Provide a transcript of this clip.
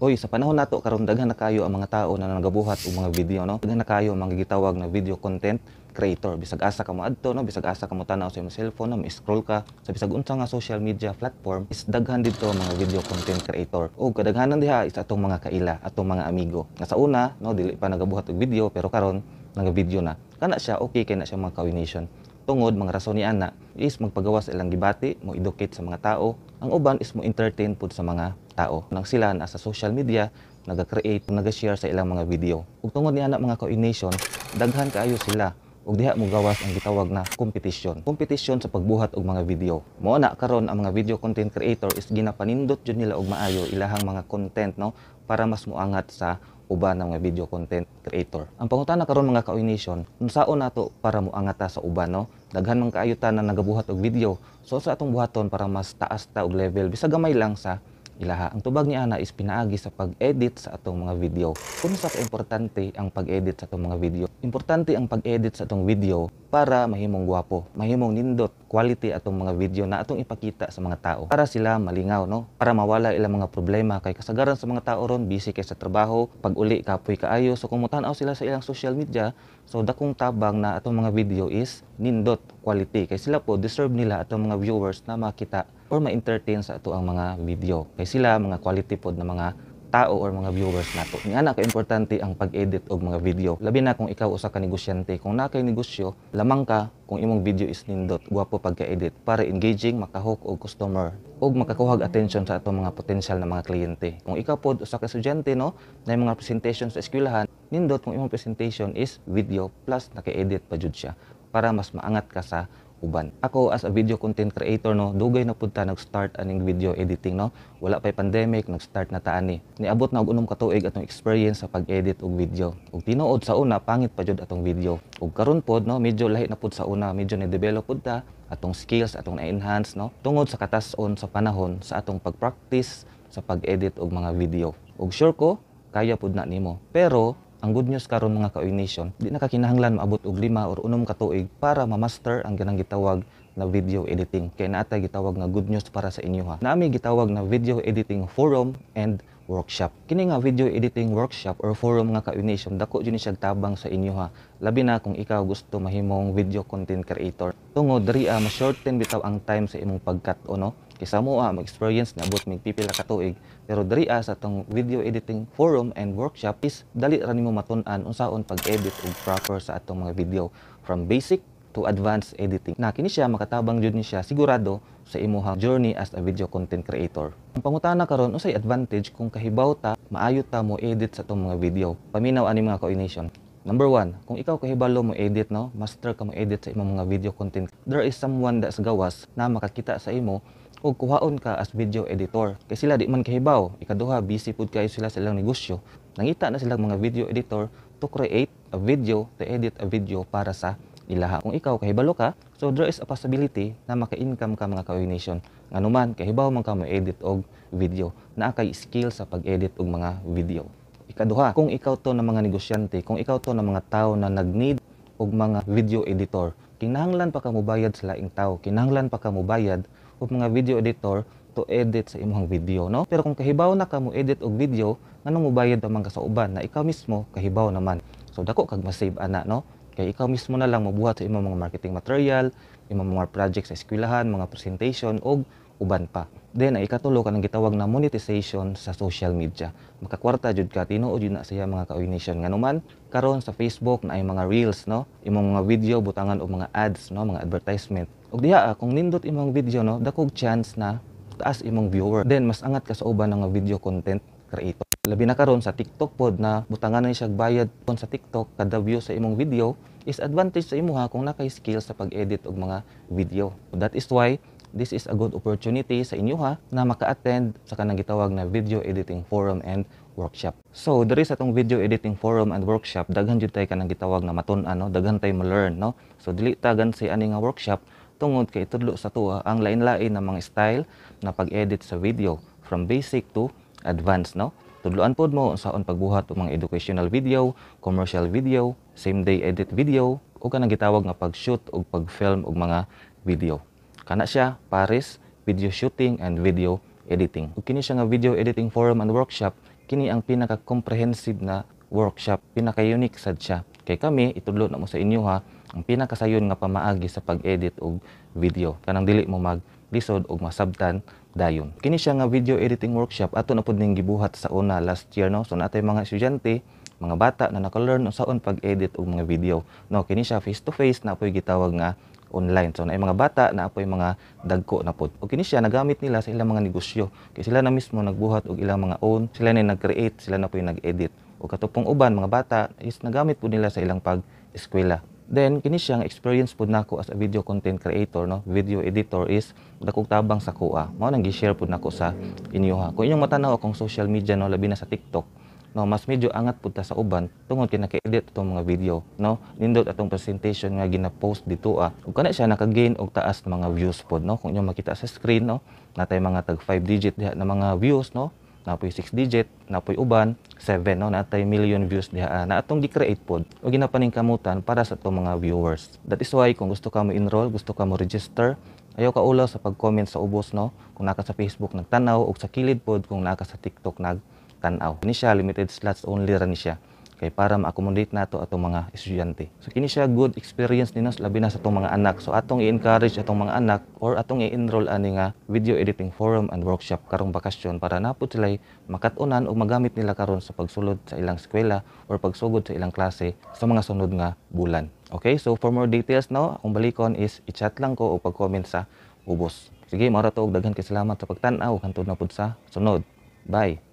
Oy, sa panahon nato karon daghan na kayo ang mga tao na nagabuhat og mga video, no? Daghan na kayo ang mga gitawag na video content creator. Bisag asa ka mo adto, no? Bisag asa ka mo tanaw sa imong cellphone, no? Scroll ka sa bisag unsa nga social media platform, is daghan dito ang mga video content creator. O kadaghanan diha is atong mga kaila, atong mga amigo. Nga sa una, no, dili pa nagabuhat og video pero karon naga-video na. Kana siya okay kay na siya mga coordination. Tungod mga rason ni ana is magpagawas ilang gibati, mo educate sa mga tao. Ang uban is mo entertain pud sa mga tao. Nang sila na sa social media naga-create, naga-share sa ilang mga video. Ug tungod ni ana mga coordination, daghan kaayo sila. Ug diha mo gawas ang gitawag na competition. Competition sa pagbuhat og mga video. Mao na karon ang mga video content creator is ginapanindot jud nila og maayo ilahang mga content, no, para mas moangat sa uban ng mga video content creator. Ang pangutana karon mga ka-Oynation, unsaon nato para moangata sa uban, no? Daghan man kaayo ta na nagabuhat og video. So sa atong buhaton para mas taas ta og level bisag gamay lang sa ilaha. Ang tubag ni ana is pinaagi sa pag-edit sa atong mga video. Kung sa importante ang pag-edit sa atong mga video. Importante ang pag-edit sa atong video para mahimong gwapo, mahimong nindot, quality atong mga video na atong ipakita sa mga tao para sila malingaw, no? Para mawala ilang mga problema kay kasagaran sa mga tao ron busy kay sa trabaho, pag uli kapoy kaayo. So kung mutanaw sila sa ilang social media, so dakong tabang na atong mga video is nindot, quality kay sila po deserve nila atong mga viewers na makita or ma-entertain sa ato ang mga video. Kay sila mga quality pod na mga tao or mga viewers nato. Ni ana ka importante ang pag-edit og mga video. Labi na kung ikaw usa ka negosyante, kung na kay negosyo, lamang ka kung imong video is nindot, gwapo pagka-edit para engaging, makahook og customer ug makakuhag attention sa atong mga potential na mga kliyente. Kung ikaw pod usa ka estudyante, no, na mga presentation sa eskwelahan, nindot kung imong presentation is video plus naka-edit pa jud siya para mas maangat ka sa uban. Ako as a video content creator, no, dugay na pud ta nag-start aning video editing, no. Wala pay pandemic, nag-start na ta ani. Niabot na og unom ka tuig atong experience sa pag-edit og video. Ug tinuod sa una pangit pa jud atong video. Ug karon pod, no, medyo lahi na pud sa una, medyo ni-develop pud ta atong skills, atong na-enhance, no, tungod sa katas-on sa panahon sa atong pag-practice sa pag-edit og mga video. Ug sure ko kaya pud na nimo. Pero ang good news karon mga ka-Oynation, di na ka kinahanglan maabot og 5 or 6 ka tuig para ma-master ang ganang gitawag na video editing. Kay naatay gitawag nga good news para sa inyo ha. Naami gitawag na video editing forum and workshop. Kini nga video editing workshop or forum nga ka-Oynation, dako jud ni siya tabang sa inyo ha. Labi na kung ikaw gusto mahimong video content creator. Tungod diri ma-shorten bitaw ang time sa imong pagkat-o, no. Kaysa mo mag-experience na abot mig pipila ka tuig, pero diri sa tong video editing forum and workshop is dali ra nimo matun-an unsaon pag-edit og proper sa atong mga video from basic to advanced editing. Na kini siya makatabang jud ni siya sigurado sa imong journey as a video content creator. Ang pangutana karon unsay advantage kung kahibaw ta maayo ta mo edit sa atong mga video. Paminaw ani mga ka-Oynation. Number 1, kung ikaw kahibalo mo edit, no, master ka mo edit sa imong mga video content, there is someone that sa gawas na makakita sa imo o kuhaon ka as video editor. Kay sila di man kahibaw. Ikaduha, busy pud kayo sila sa ilang negosyo. Nangita na silang mga video editor to create a video, to edit a video para sa ilaha. Kung ikaw kahibalo ka, so there is a possibility na maka-income ka mga ka-Oynation. Nganuman, kahibaw man ka mo edit og video. Naa kay skill sa pag-edit og mga video. Ikaduha, kung ikaw to na mga negosyante, kung ikaw to na mga tao na nag-need og mga video editor, kinahanglan pa ka mo bayad sa laing tao, kinahanglan pa ka mo bayad og mga video editor to edit sa imong video, no? Pero kung kahibaw na ka mo edit og video, nganong mo bayad naman ka sa uban na ikaw mismo kahibaw naman. So dako kag ma-save ana, no? Kay ikaw mismo na lang mabuhat sa imong mga marketing material, imong mga project sa eskwelahan, mga presentation og uban pa. Then ay ikatulo kanang gitawag na monetization sa social media. Makakwarta jud ka, tinuod jud na siya mga ka-Oynation. Nganuman karon sa Facebook na ay mga reels, no, imong mga video butangan og mga ads, no, mga advertisement. Ug diha kung nindot imong video, no, dakog chance na taas imong viewer. Then mas angat ka sa uban nga video content creator. Labi na karon sa TikTok pod na butangan na siya bayad kon sa TikTok kada view sa imong video is advantage sa imo ha kung nakay skill sa pag-edit og mga video. That is why this is a good opportunity sa inyo ha na maka-attend sa kanang gitawag na video editing forum and workshop. So, diri sa tong video editing forum and workshop, daghan jud tay kanang gitawag na matun-an, no, daghan tay mo-learn, no. So, dili tagan sa ani nga workshop tungod kay tudlo sa tuwa ang lain-lain na mga style na pag-edit sa video from basic to advanced, no. Tudloan pod mo unsaon pagbuhat og mga educational video, commercial video, same day edit video o kanang gitawag nga pag-shoot og pag-film og mga video. Kana siya pares video shooting and video editing. Ug kini siya nga video editing forum and workshop kini ang pinaka-comprehensive na workshop, pinaka-unique sad siya. Kay kami itudlo na mo sa inyo ha, ang pinakasayon nga pamaagi sa pag-edit og video. Kanang dili mo maglisod og masabtan dayon. Kini siya nga video editing workshop ato na pud ning gibuhat sa una last year no. So natay mga estudyante, mga bata na naka-learn unsaon pag-edit og mga video. No, kini siya face to face na apoy gitawag nga online. So naay mga bata na apoy mga dagko na pod. O kini siya nagamit nila sa ilang mga negosyo. Kay sila na mismo nagbuhat og ilang mga own, sila na nag-create, sila na po'y nag-edit. O katupong uban mga bata is nagamit po nila sa ilang pag-eskwela. Then kini siya nga experience pud nako as a video content creator no, video editor is dakog tabang sa kuha. Mao nang gi-share pud nako sa inyo ha. Kung inyong matanaw akong social media no, labi na sa TikTok, no, mas medyo angat pud ta sa uban tungod kay naka-edit itong mga video no, nindot atong presentation nga gina-post dito ug kana siya naka-gain og taas na mga views pod no. Kung inyo makita sa screen no, natay mga tag 5 digit diha na mga views no, napoy 6 digit, napoy uban 7 no, natay million views diha na atong gi-create pod ug ginapaningkamutan para sa atong mga viewers. That is why kung gusto ka mo enroll, gusto ka mo register, ayaw ka ulaw sa pag-comment sa ubos no, kung naka sa Facebook nagtanaw ug sa kilid pod kung naka sa TikTok nagtanaw. Kini siya limited slots only ra ni siya kay para ma-accommodate nato atong mga estudyante. So kini siya good experience ninos labi na sa atong mga anak. So atong i-encourage atong mga anak or atong i-enroll ani nga video editing forum and workshop karong bakasyon para napud sila makat-unan o magamit nila karon sa pagsulod sa ilang eskwela or pagsugod sa ilang klase sa mga sunod nga bulan. Okay, so for more details no, akong balikon is i-chat lang ko o pag-comment sa ubos. Sige, mao ra to og daghan kay salamat sa pagtan-aw hangtod na pud sa sunod. Bye.